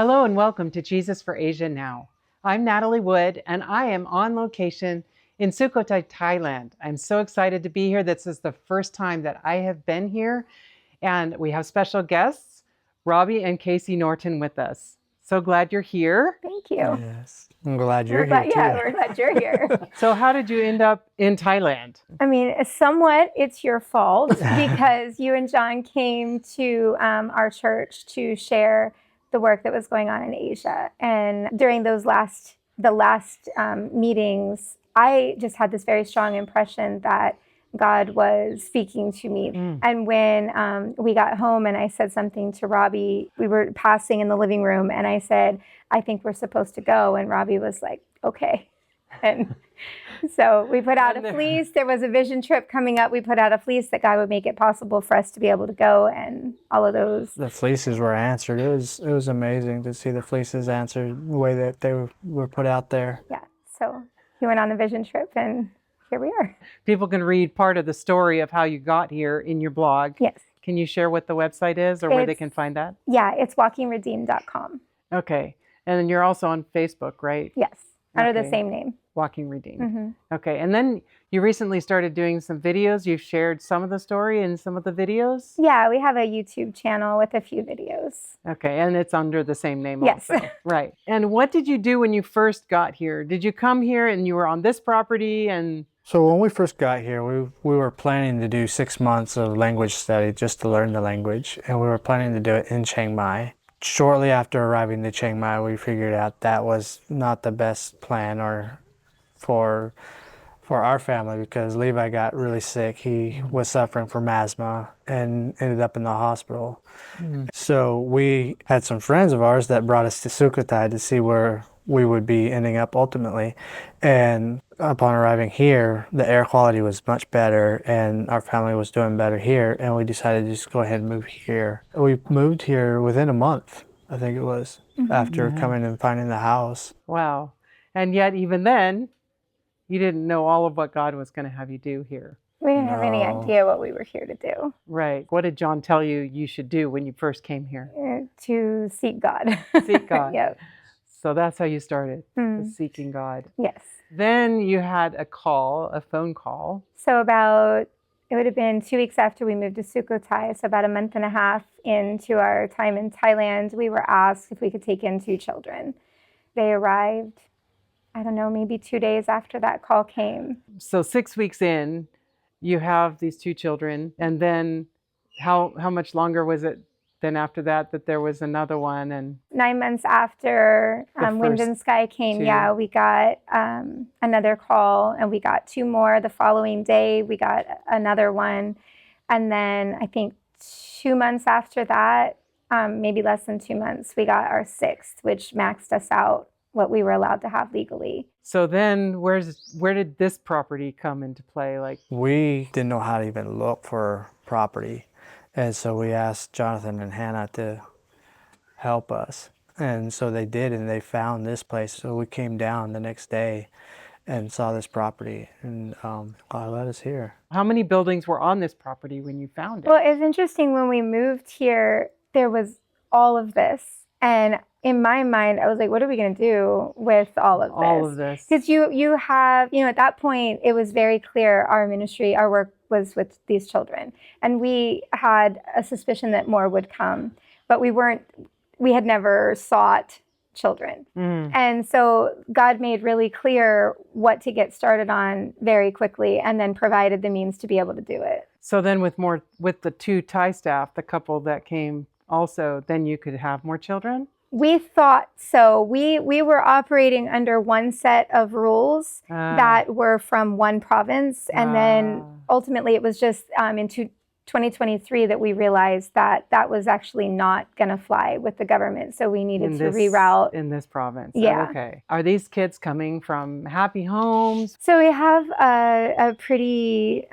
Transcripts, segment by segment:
Hello and welcome to Jesus for Asia Now. I'm Natalie Wood and I am on location in Sukhothai, Thailand. I'm so excited to be here. This is the first time that I have been here, and we have special guests, Robbie and Casey Norton, with us. So glad you're here. Thank you. Yes, I'm glad you're here too. Yeah, we're glad you're here. So how did you end up in Thailand? I mean, somewhat it's your fault because you and John came to our church to share the work that was going on in Asia. And during the last meetings, I just had this very strong impression that God was speaking to me. And when we got home and I said something to Robbie, we were passing in the living room and I said, I think we're supposed to go. And Robbie was like, okay. And so we put out a fleece. There was a vision trip coming up. We put out a fleece that God would make it possible for us to be able to go, and all of those. The fleeces were answered. It was amazing to see the fleeces answered the way that they were put out there. Yeah. So he went on a vision trip and here we are. People can read part of the story of how you got here in your blog. Yes. Can you share what the website is or where they can find that? Yeah, it's walkingredeemed.com. Okay. And then you're also on Facebook, right? Yes. Under the same name. Walking Redeemed. Okay. And then you recently started doing some videos. You've shared some of the story in some of the videos? Yeah, we have a YouTube channel with a few videos. Okay. And it's under the same name yes. also. Right. And what did you do when you first got here? Did you come here and you were on this property? And so when we first got here, we were planning to do 6 months of language study just to learn the language. And we were planning to do it in Chiang Mai. Shortly after arriving to Chiang Mai, we figured out that was not the best plan for our family because Levi got really sick. He was suffering from asthma and ended up in the hospital. So we had some friends of ours that brought us to Sukhothai to see where we would be ending up ultimately. And upon arriving here, the air quality was much better and our family was doing better here, and we decided to just go ahead and move here. We moved here within a month, I think it was, after coming and finding the house. Wow. And yet even then, you didn't know all of what God was going to have you do here. We didn't have any idea what we were here to do. Right. What did John tell you should do when you first came here? To seek God. Seek God. Yep. So that's how you started, seeking God. Yes. Then you had a phone call. So it would have been 2 weeks after we moved to Sukhothai, so about a month and a half into our time in Thailand, we were asked if we could take in 2 children. They arrived, I don't know, maybe 2 days after that call came. So 6 weeks in, you have these 2 children, and then how much longer was it then after that there was another one? And 9 months after Wind and Sky came, 2. We got another call, and we got 2 more. The following day, we got another one. And then I think 2 months after that, maybe less than 2 months, we got our 6th, which maxed us out what we were allowed to have legally. So then where did this property come into play? We didn't know how to even look for property. And so we asked Jonathan and Hannah to help us. And so they did, and they found this place. So we came down the next day and saw this property, and God led us here. How many buildings were on this property when you found it? Well, it's interesting. When we moved here, there was all of this. And in my mind, I was like, what are we going to do with all of this? All of this. Because you have, at that point, it was very clear our ministry, our work was with these children. And we had a suspicion that more would come, but we had never sought children. And so God made really clear what to get started on very quickly, and then provided the means to be able to do it. So then with the 2 Thai staff, the couple that came also, then you could have more children? We thought so. We were operating under one set of rules that were from one province. And then ultimately it was just in 2023 that we realized that that was actually not going to fly with the government. So we needed to reroute. In this province. Yeah. Oh, okay. Are these kids coming from happy homes? So we have a pretty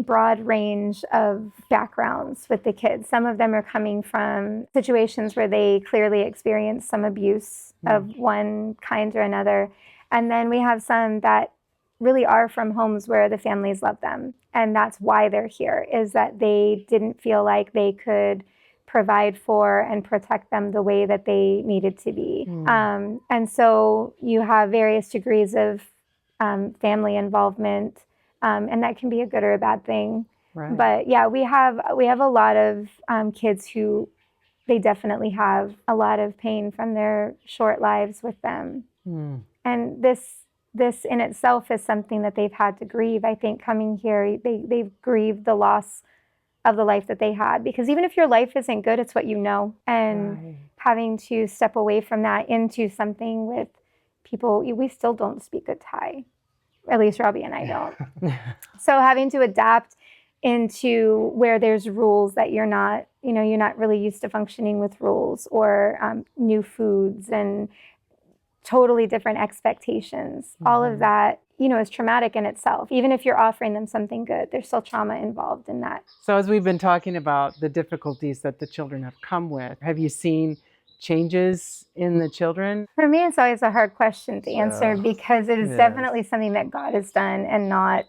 broad range of backgrounds with the kids. Some of them are coming from situations where they clearly experienced some abuse of one kind or another. And then we have some that really are from homes where the families love them. And that's why they're here, is that they didn't feel like they could provide for and protect them the way that they needed to be. And so you have various degrees of family involvement, and that can be a good or a bad thing. Right. But yeah, we have a lot of kids who they definitely have a lot of pain from their short lives with them. And this in itself is something that they've had to grieve. I think coming here, they've grieved the loss of the life that they had, because even if your life isn't good, it's what you know. And having to step away from that into something with people, we still don't speak good Thai. At least Robbie and I don't. So having to adapt into where there's rules that you're not really used to functioning with rules, or new foods and totally different expectations. All of that, is traumatic in itself. Even if you're offering them something good, there's still trauma involved in that. So as we've been talking about the difficulties that the children have come with, have you seen changes in the children? For me, it's always a hard question to answer, because it is definitely something that God has done and not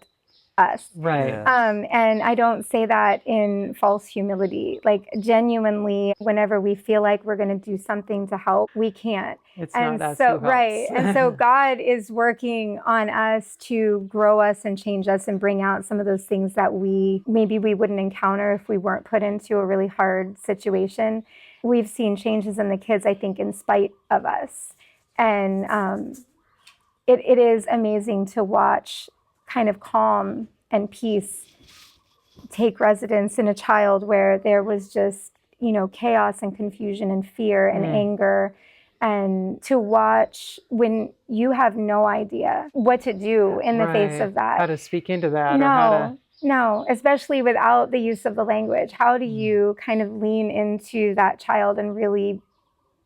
us. Right. And I don't say that in false humility. Like, genuinely, whenever we feel like we're going to do something to help, we can't. It's and not us so, who helps. right. And so God is working on us to grow us and change us and bring out some of those things that maybe we wouldn't encounter if we weren't put into a really hard situation. We've seen changes in the kids, I think, in spite of us. And it is amazing to watch kind of calm and peace take residence in a child where there was just, chaos and confusion and fear and anger. And to watch when you have no idea what to do in the face of that. How to speak into that. No, especially without the use of the language. How do you kind of lean into that child and really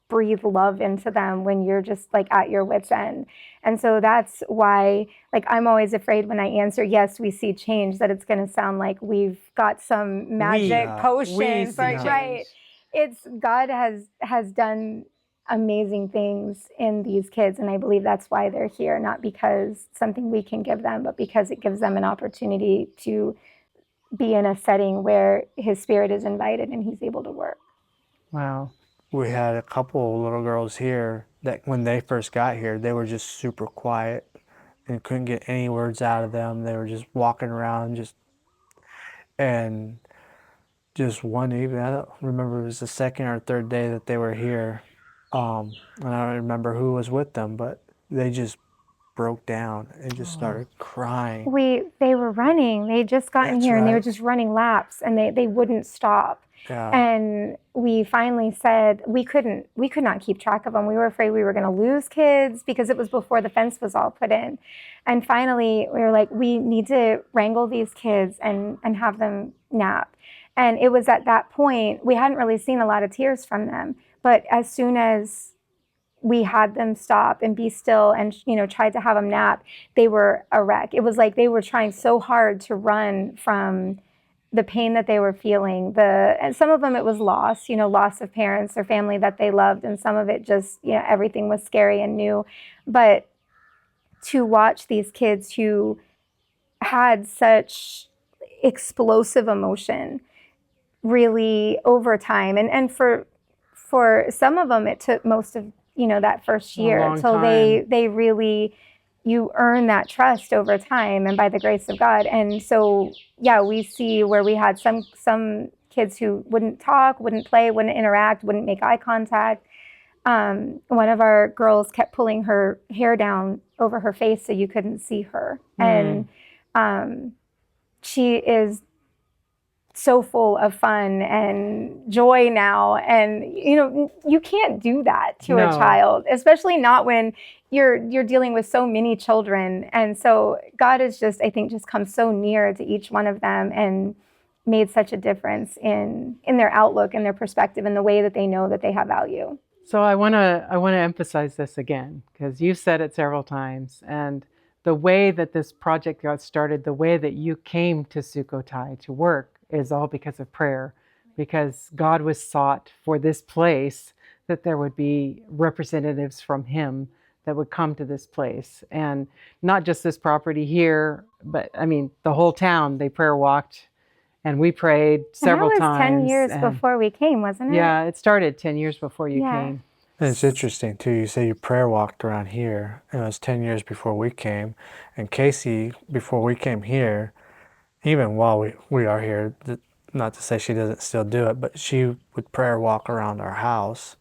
breathe love into them when you're just like at your wit's end? And so that's why, like, I'm always afraid when I answer, yes, we see change, that it's going to sound like we've got some magic potion. But right, it's God has done amazing things in these kids, and I believe that's why they're here, not because something we can give them, but because it gives them an opportunity to be in a setting where His Spirit is invited and He's able to work. Wow. We had a couple little girls here that when they first got here, they were just super quiet and couldn't get any words out of them. They were just walking around and just one evening, I don't remember, it was the second or third day that they were here. And I don't remember who was with them, but they just broke down and just started crying. They were running. They had just gotten here and they were just running laps, and they wouldn't stop. Yeah. And we finally said we could not keep track of them. We were afraid we were going to lose kids because it was before the fence was all put in. And finally we were like, we need to wrangle these kids and have them nap. And it was at that point, we hadn't really seen a lot of tears from them. But as soon as we had them stop and be still and, tried to have them nap, they were a wreck. It was like they were trying so hard to run from the pain that they were feeling. And some of them, it was loss, loss of parents or family that they loved. And some of it just, everything was scary and new. But to watch these kids who had such explosive emotion really over time, and for some of them, it took most of, that first year until they really, you earn that trust over time and by the grace of God. And so, yeah, we see where we had some kids who wouldn't talk, wouldn't play, wouldn't interact, wouldn't make eye contact. One of our girls kept pulling her hair down over her face so you couldn't see her. And she is so full of fun and joy now. And, you can't do that to a child, especially not when you're dealing with so many children. And so God has just, I think, just come so near to each one of them and made such a difference in their outlook and their perspective and the way that they know that they have value. So I want to emphasize this again, because you've said it several times, and the way that this project got started, the way that you came to Sukhothai to work, is all because of prayer, because God was sought for this place, that there would be representatives from Him that would come to this place. And not just this property here, but the whole town, they prayer walked And we prayed several and that was times. 10 years and before we came, wasn't it? Yeah, it started 10 years before you Yeah. came. And it's interesting too. You say you prayer walked around here. It was 10 years before we came. And Casey, before we came here, even while we are here, not to say she doesn't still do it, but she would prayer walk around our house.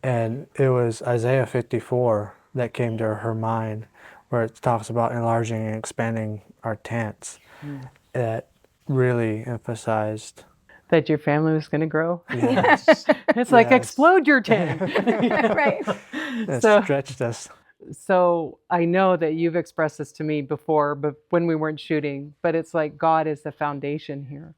And it was Isaiah 54 that came to her mind, where it talks about enlarging and expanding our tents. That really emphasized That your family was going to grow. yes, It's like, yes. explode your tent. Right. That So- stretched us. So I know that you've expressed this to me before, but when we weren't shooting, but it's like God is the foundation here.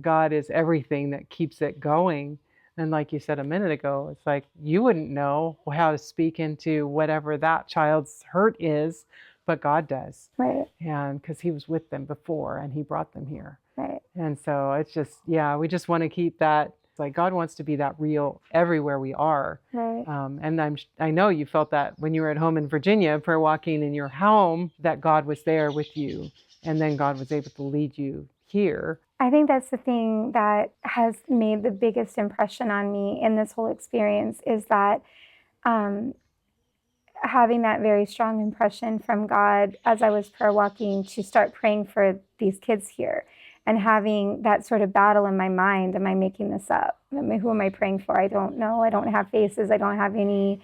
God is everything that keeps it going. And like you said a minute ago, it's like you wouldn't know how to speak into whatever that child's hurt is, but God does. Right. And because he was with them before and he brought them here. Right. And so it's just, yeah, we just want to keep that. Like God wants to be that real everywhere we are. Right. And I know you felt that when you were at home in Virginia, prayer walking in your home, that God was there with you. And then God was able to lead you here. I think that's the thing that has made the biggest impression on me in this whole experience is that having that very strong impression from God as I was prayer walking to start praying for these kids here and having that sort of battle in my mind. Am I making this up? Who am I praying for? I don't know. I don't have faces. I don't have any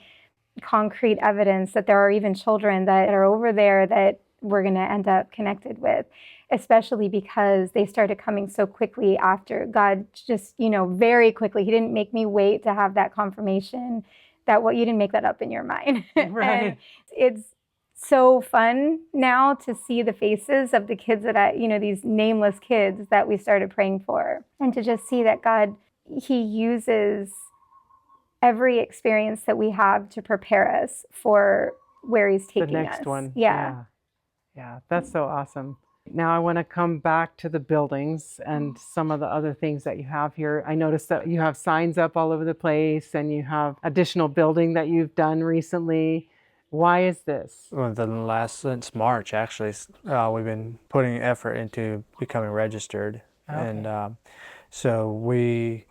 concrete evidence that there are even children that are over there that we're going to end up connected with, especially because they started coming so quickly after. God just, very quickly. He didn't make me wait to have that confirmation that you didn't make that up in your mind. Right. And it's so fun now to see the faces of the kids that these nameless kids that we started praying for, and to just see that God, he uses every experience that we have to prepare us for where he's taking The next us. one. Yeah. Yeah, that's so awesome. Now I want to come back to the buildings and some of the other things that you have here. I noticed that you have signs up all over the place and you have additional building that you've done recently. Why is this? Well, since March, actually, we've been putting effort into becoming registered. Okay. And so we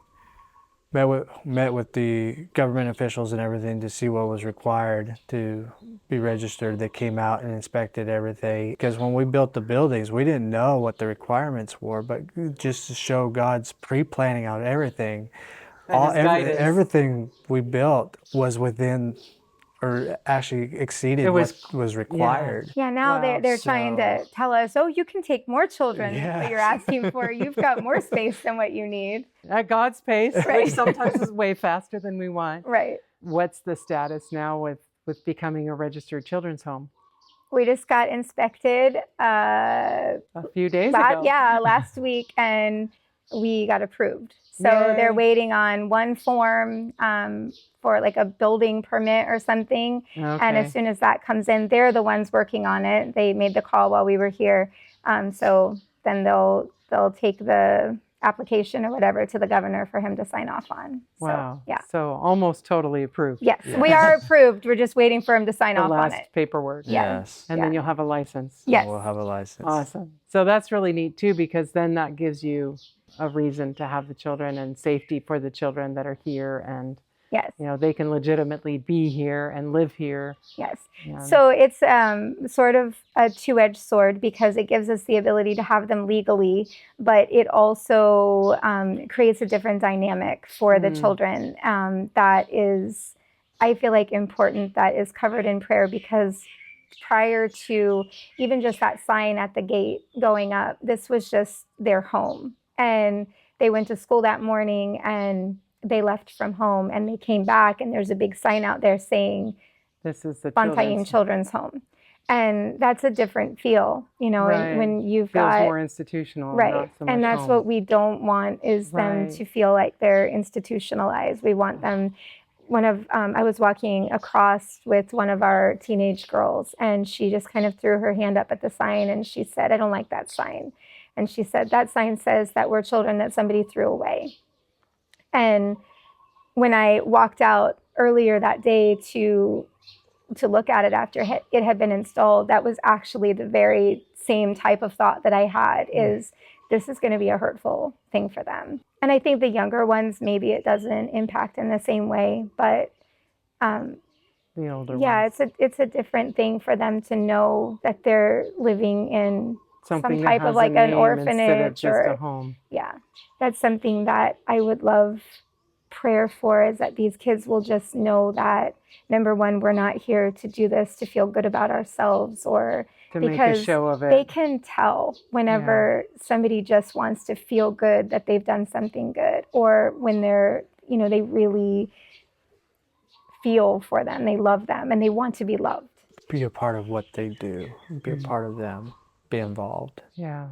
met with the government officials and everything to see what was required to be registered. They came out and inspected everything, because when we built the buildings, we didn't know what the requirements were, but just to show God's pre-planning out everything, everything we built was within, or actually exceeded what was required. Yeah, now Wow. they're trying to tell us, oh, you can take more children that you're asking for. You've got more space than what you need. At God's pace, Right. which sometimes is way faster than we want. Right. What's the status now with becoming a registered children's home? We just got inspected A few days ago. last week, and we got approved. So Yay. they're waiting on one form for like a building permit or something. Okay. And as soon as that comes in, they're the ones working on it. They made the call while we were here. So then they'll take the application or whatever to the governor for him to sign off on. Wow. So, yeah. So almost totally approved. Yes, Yeah. we are approved. We're just waiting for him to sign The off on last it. paperwork. Yeah. Yes. And then you'll have a license. Yes. We'll have a license. Awesome. So that's really neat too, because then that gives you a reason to have the children and safety for the children that are here, and Yes. they can legitimately be here and live here. Yes. And So it's sort of a two-edged sword, because it gives us the ability to have them legally, but it also creates a different dynamic for the children that is, I feel like, important, that is covered in prayer, because prior to even just that sign at the gate going up, this was just their home. And they went to school that morning and they left from home and they came back, and there's a big sign out there saying, this is the Bantayan Children's Home. And that's a different feel, Right. when you've feels got, more institutional. right. Not so much And that's home. what we don't want, is them Right. to feel like they're institutionalized. We want them, I was walking across with one of our teenage girls, and she just kind of threw her hand up at the sign and she said, I don't like that sign. And she said, that sign says that we're children that somebody threw away. And when I walked out earlier that day to look at it after it had been installed, that was actually the very same type of thought that I had, is this is going to be a hurtful thing for them. And I think the younger ones, maybe it doesn't impact in the same way, but The older yeah, ones. it's a different thing for them to know that they're living in Something some that type has of a like an name instead of orphanage just a or home. yeah. That's something that I would love prayer for, is that these kids will just know that, number one, we're not here to do this to feel good about ourselves, or To make a because show of they it. can tell whenever somebody just wants to feel good that they've done something good, or when they're, they really feel for them, they love them, and they want to be loved. Be a part of what they do. Be a part of them. Be involved. Yeah.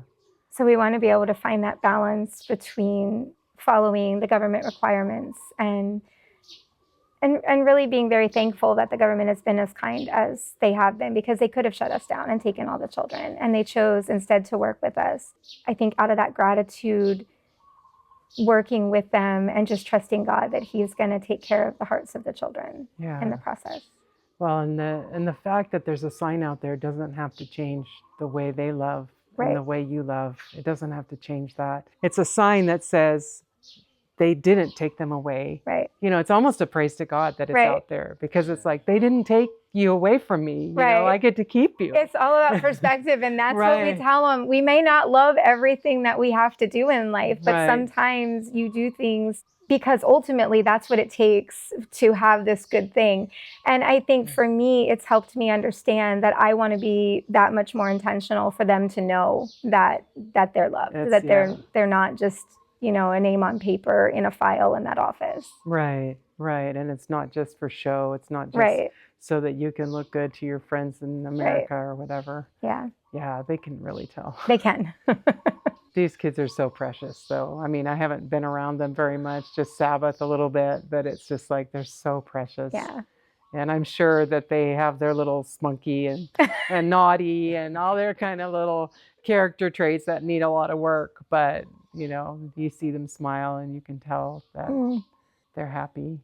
So we want to be able to find that balance between following the government requirements and really being very thankful that the government has been as kind as they have been, because they could have shut us down and taken all the children, and they chose instead to work with us. I think out of that gratitude, working with them and just trusting God that He's going to take care of the hearts of the children in the process. Well, and the fact that there's a sign out there doesn't have to change the way they love and the way you love. It doesn't have to change that. It's a sign that says they didn't take them away. Right. It's almost a praise to God that it's out there, because it's like, they didn't take you away from me. You know, I get to keep you. It's all about perspective, and that's what we tell them. We may not love everything that we have to do in life, but sometimes you do things because ultimately that's what it takes to have this good thing. And I think for me, it's helped me understand that I want to be that much more intentional for them to know that they're loved, that they're not just, a name on paper in a file in that office. Right. And it's not just for show. It's not just so that you can look good to your friends in America or whatever. Yeah. Yeah, they can really tell. They can. These kids are so precious. So, I mean, I haven't been around them very much, just Sabbath a little bit, but it's just like, they're so precious. Yeah. And I'm sure that they have their little spunky and naughty and all their kind of little character traits that need a lot of work. But, you see them smile and you can tell that they're happy.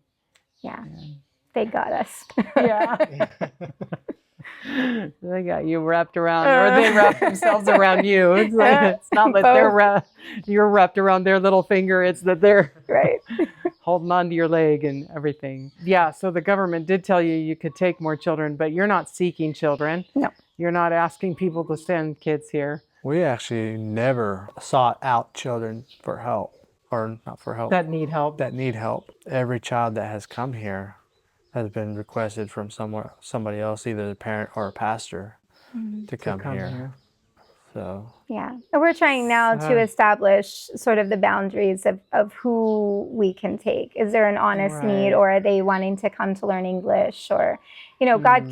Yeah. They got us. Yeah. They got you wrapped around, or they wrapped themselves around you. It's like, it's not that you're wrapped around their little finger. It's that they're holding on to your leg and everything. Yeah. So the government did tell you could take more children, but you're not seeking children. No. You're not asking people to send kids here. We actually never sought out children for help, or not for help. That need help. That need help. Every child that has come here has been requested from somebody else, either a parent or a pastor, to come here. So yeah, and we're trying now to establish sort of the boundaries of who we can take. Is there an honest need, or are they wanting to come to learn English? Or, God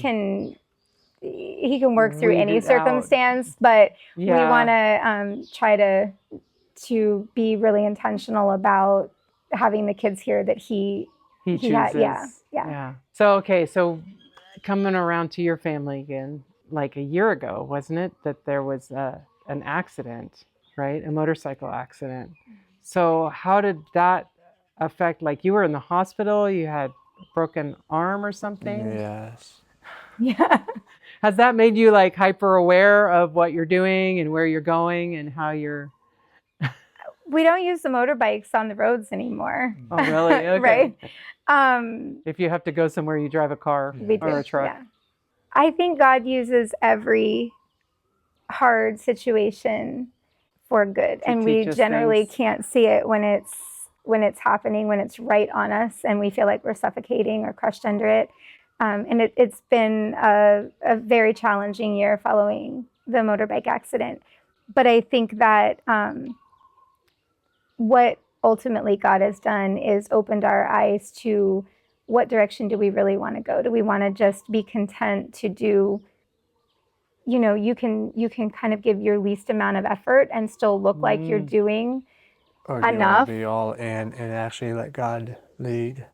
He can work through any circumstance, but we want to try to be really intentional about having the kids here that He chooses. Yeah. So coming around to your family again, like a year ago, wasn't it, that there was an accident, right? A motorcycle accident. So how did that affect, like, you were in the hospital, you had a broken arm or something? Yes. Yeah. Has that made you like hyper aware of what you're doing and where you're going and how you're... We don't use the motorbikes on the roads anymore. Oh, really? Okay. Right. If you have to go somewhere, you drive a car or a truck. Yeah. I think God uses every hard situation for good, and we generally can't see it when it's happening, when it's right on us, and we feel like we're suffocating or crushed under it. And it's been a very challenging year following the motorbike accident. But I think that what ultimately God has done is opened our eyes to what direction do we really want to go? Do we want to just be content to do, you can kind of give your least amount of effort and still look like you're doing or do enough? You want to be all in and actually let God lead?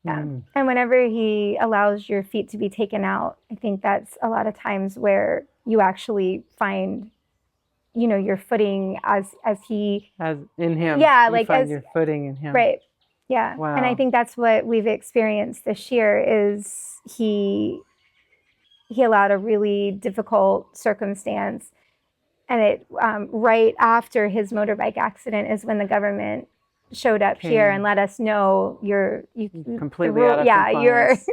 Yeah. And whenever He allows your feet to be taken out, I think that's a lot of times where you actually find, your footing as in Him. Yeah, you find your footing in Him. Right. Yeah. Wow. And I think that's what we've experienced this year is He allowed a really difficult circumstance And it right after his motorbike accident is when the government showed up here and let us know you completely out of compliance.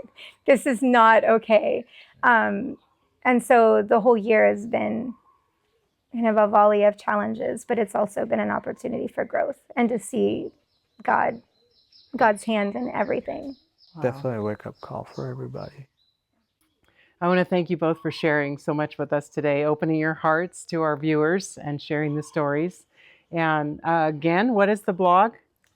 this is not okay. And so the whole year has been kind of a volley of challenges, but it's also been an opportunity for growth and to see God's hand in everything. Wow. Definitely a wake-up call for everybody. I want to thank you both for sharing so much with us today, opening your hearts to our viewers and sharing the stories. And again, what is the blog?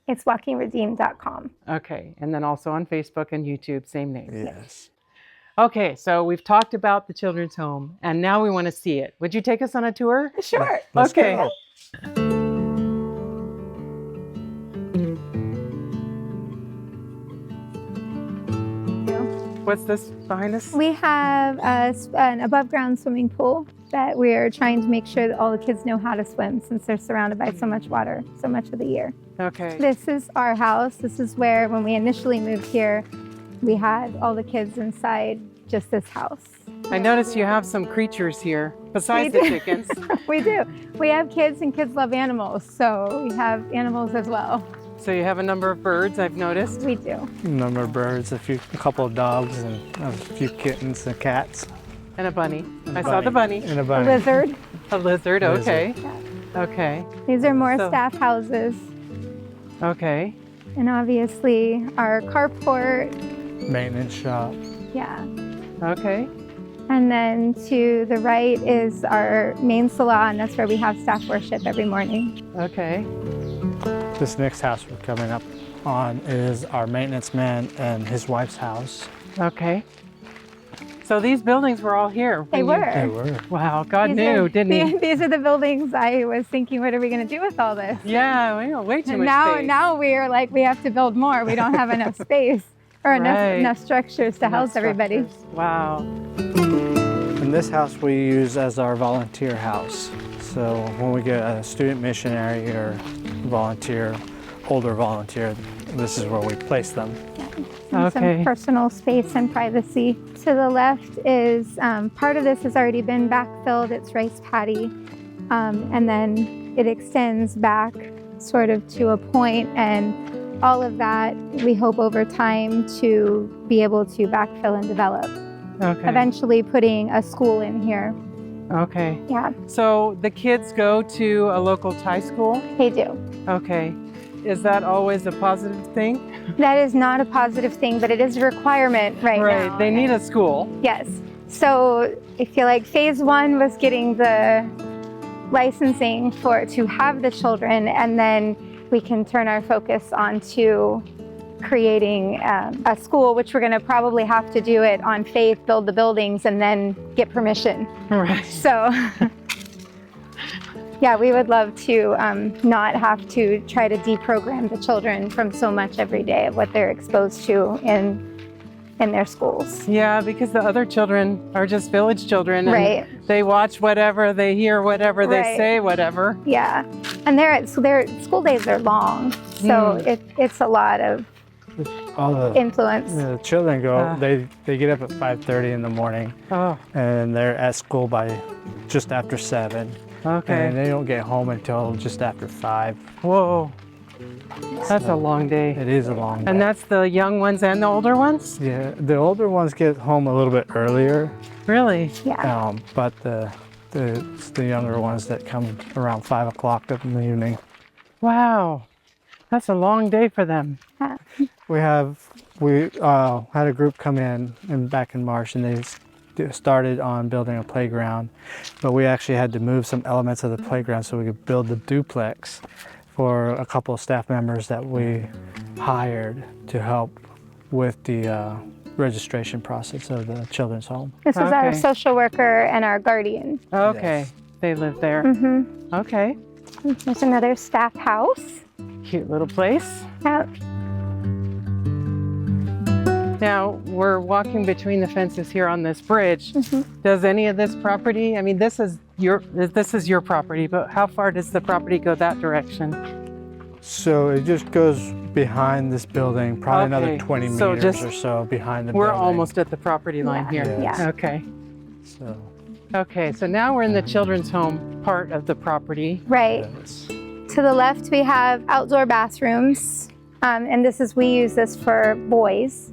It's walkingredeemed.com. Okay. And then also on Facebook and YouTube, same name. Yes. Okay. So we've talked about the children's home and now we want to see it. Would you take us on a tour? Sure. Let's Okay. go. What's this behind us? We have an above-ground swimming pool that we're trying to make sure that all the kids know how to swim since they're surrounded by so much water so much of the year. Okay. This is our house. This is where, when we initially moved here, we had all the kids inside just this house. I noticed you have some creatures here besides the chickens. We do. We have kids and kids love animals, so we have animals as well. So you have a number of birds, I've noticed. We do. A number of birds, a couple of dogs, and a few kittens and cats. And a bunny. I saw the bunny. And a A bunny. lizard. A lizard, okay. Yeah. Okay. These are more So- staff houses. Okay. And obviously our carport. Maintenance shop. Yeah. Okay. And then to the right is our main salon. That's where we have staff worship every morning. Okay. This next house we're coming up on is our maintenance man and his wife's house. Okay. So these buildings were all here. They when you- were. They were. Wow, God These knew, are- didn't he? These are the buildings I was thinking, what are we going to do with all this? Yeah, we got way too And much now, space. now we are like, we have to build more. We don't have enough space or Right. enough structures to Enough house everybody. structures. Wow. And this house we use as our volunteer house. So when we get a student missionary or volunteer, older volunteer, this is where we place them. And Okay. some personal space and privacy. To the left is, part of this has already been backfilled. It's rice paddy. And then it extends back sort of to a point, and all of that we hope over time to be able to backfill and develop. Okay. Eventually putting a school in here. Okay. Yeah, So the kids go to a local Thai school? they do. Okay. Is that always a positive thing? That is not a positive thing, but it is a requirement right now. They need a school. Yes. So I feel like phase one was getting the licensing to have the children, and then we can turn our focus on to creating a school, which we're going to probably have to do it on faith, build the buildings, and then get permission. Right. So yeah, we would love to not have to try to deprogram the children from so much every day of what they're exposed to in their schools. Yeah, because the other children are just village children. And Right. They watch whatever, they hear whatever, they Right. say whatever. Yeah, and their school days are long, so it's a lot of All the influence. children go, Ah. they get up at 5:30 in the morning Oh, and they're at school by just after 7. And okay. they don't get home until just after 5. Whoa. That's a long day. It is a long day. And that's the young ones and the older ones? Yeah, the older ones get home a little bit earlier, Really? Yeah, but it's the younger ones that come around 5 o'clock in the evening. Wow. That's a long day for them. We had a group come in back in March, and they started on building a playground, but we actually had to move some elements of the playground so we could build the duplex for a couple of staff members that we hired to help with the registration process of the children's home. this is our Okay. social worker and our guardian. Okay. Yes. They live there. Mm-hmm. Okay. There's another staff house. Cute little place. Yeah. Now, we're walking between the fences here on this bridge. Mhm. Does any of this property, I mean, this is your property, but how far does the property go that direction? So it just goes behind this building, probably another Okay, 20 so meters just- or so behind the We're building. almost at the property line Yeah. here. Yes. Yeah. Okay. So Okay, so now we're in the children's home part of the property. Right. Yes. To the left, we have outdoor bathrooms. And we use this for boys.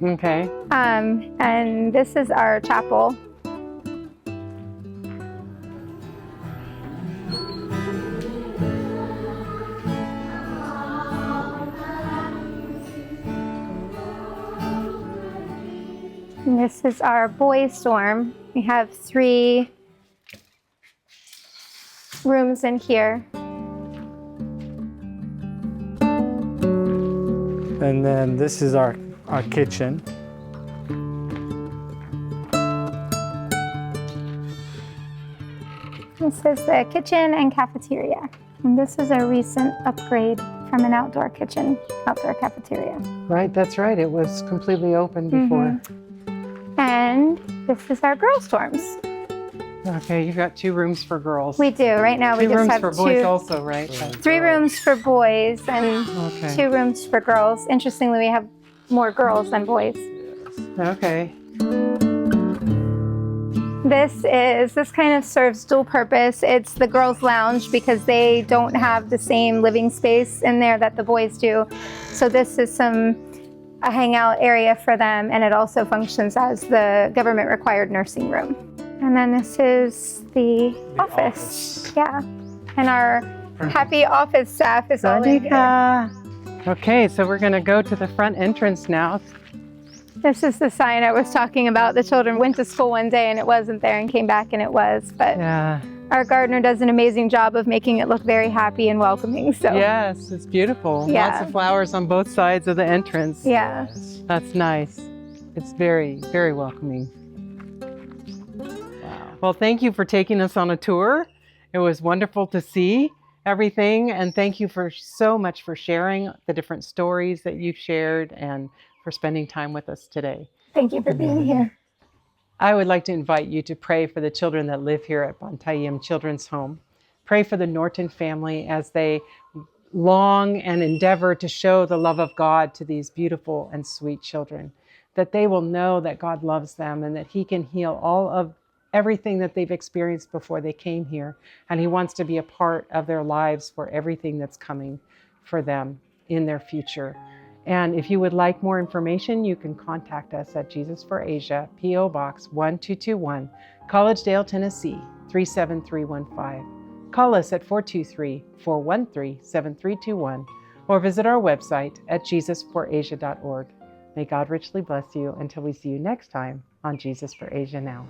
Okay. And this is our chapel. And this is our boys' dorm. We have 3 rooms in here. And then this is our kitchen. This is the kitchen and cafeteria. And this is a recent upgrade from an outdoor kitchen, outdoor cafeteria. Right, that's right. It was completely open before. And this is our girls' dorms. Okay, you've got 2 rooms for girls. We do. Right now we 2 just rooms have for boys 2, also, right? 3 rooms for boys and Okay. 2 rooms for girls. Interestingly, we have more girls than boys. Okay. This kind of serves dual purpose. It's the girls' lounge because they don't have the same living space in there that the boys do. So this is a hangout area for them, and it also functions as the government required nursing room. And then this is the office. Yeah. And our happy office staff is all in here. Okay, so we're going to go to the front entrance now. This is the sign I was talking about. The children went to school one day and it wasn't there and came back and it was. But Yeah. our gardener does an amazing job of making it look very happy and welcoming. So Yes, it's beautiful. Yeah. Lots of flowers on both sides of the entrance. yeah. That's nice. It's very, very welcoming. Well, thank you for taking us on a tour. It was wonderful to see everything. And thank you so much for sharing the different stories that you've shared and for spending time with us today. Thank you for being here. I would like to invite you to pray for the children that live here at Bantayim Children's Home. Pray for the Norton family as they long and endeavor to show the love of God to these beautiful and sweet children, that they will know that God loves them and that He can heal all of everything that they've experienced before they came here. And He wants to be a part of their lives for everything that's coming for them in their future. And if you would like more information, you can contact us at Jesus for Asia, P.O. Box 1221, Collegedale, Tennessee, 37315. Call us at 423-413-7321 or visit our website at jesusforasia.org. May God richly bless you until we see you next time on Jesus for Asia Now.